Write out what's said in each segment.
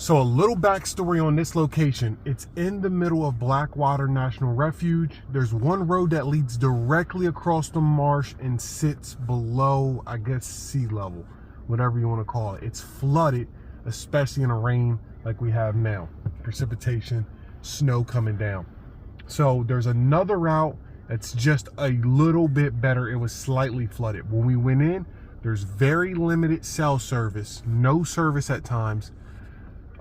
So a little backstory on this location. It's in the middle of Blackwater National Refuge. There's one road that leads directly across the marsh and sits below, I guess, sea level, whatever you want to call it. It's flooded, especially in a rain like we have now. Precipitation, snow coming down. So there's another route that's just a little bit better. It was slightly flooded. When we went in, there's very limited cell service, no service at times.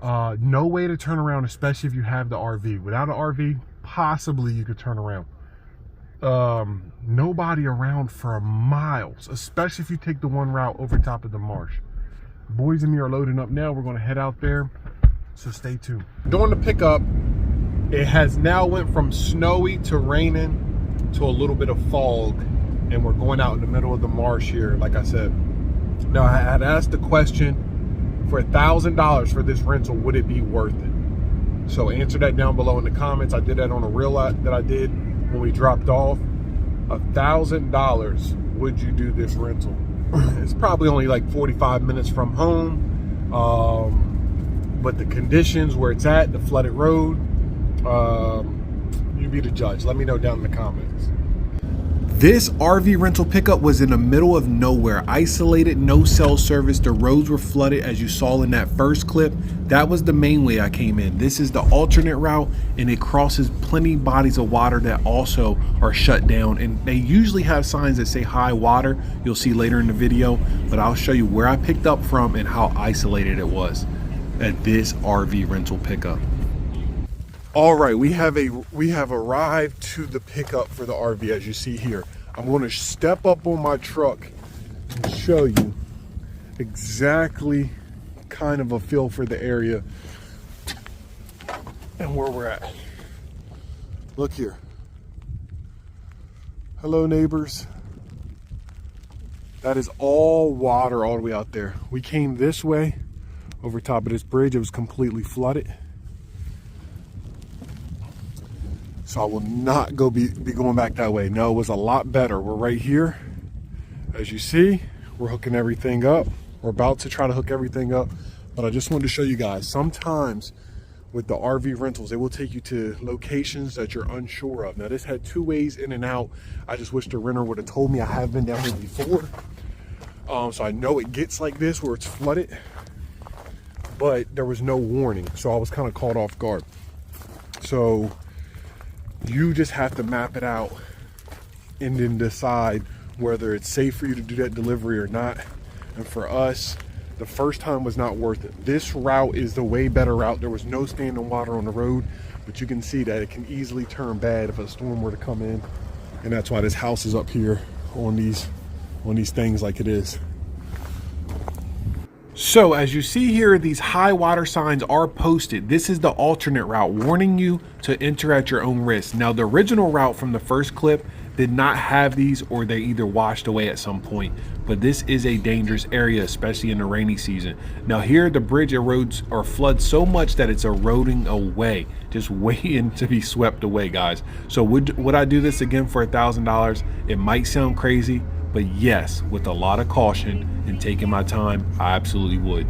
No way to turn around, especially if you have the RV. Without an RV, possibly you could turn around. Nobody around for miles, especially if you take the one route over top of the marsh. Boys and me are loading up now. We're going to head out there, so stay tuned. During the pickup, it has now went from snowy to raining to a little bit of fog, and we're going out in the middle of the marsh here, like I said. Now, I had asked the question, for $1,000 for this rental, would it be worth it? So answer that down below in the comments. I did that on a reel that I did when we dropped off. $1,000, would you do this rental? It's probably only like 45 minutes from home, but the conditions where it's at, the flooded road, you be the judge. Let me know down in the comments. This RV rental pickup was in the middle of nowhere, isolated, no cell service. The roads were flooded, as you saw in that first clip. That was the main way I came in. This is the alternate route, and it crosses plenty bodies of water that also are shut down. And they usually have signs that say high water. You'll see later in the video, but I'll show you where I picked up from and how isolated it was at this RV rental pickup. All right, we have arrived to the pickup for the RV, as you see here. I'm going to step up on my truck and show you exactly kind of a feel for the area and where we're at. Look here. Hello, neighbors. That is all water all the way out there. We came this way over top of this bridge. It was completely flooded. So I will not be going back that way. No, it was a lot better. We're right here. As you see, we're hooking everything up. We're about to try to hook everything up. But I just wanted to show you guys, sometimes with the RV rentals, they will take you to locations that you're unsure of. Now, this had 2 ways in and out. I just wish the renter would have told me. I have been down here before. So I know it gets like this where it's flooded. But there was no warning. So I was kind of caught off guard. So you just have to map it out and then decide whether it's safe for you to do that delivery or not. And for us, the first time was not worth it. This route is the way better route. There was no standing water on the road, but you can see that it can easily turn bad if a storm were to come in. And that's why this house is up here on these things like it is. So as you see here, these high water signs are posted. This is the alternate route, warning you to enter at your own risk. Now, the original route from the first clip did not have these, or they either washed away at some point. But this is a dangerous area, especially in the rainy season. Now here, the bridge erodes or floods so much that it's eroding away, just waiting to be swept away, guys. So would I do this again for $1,000? It might sound crazy, but yes, with a lot of caution and taking my time, I absolutely would.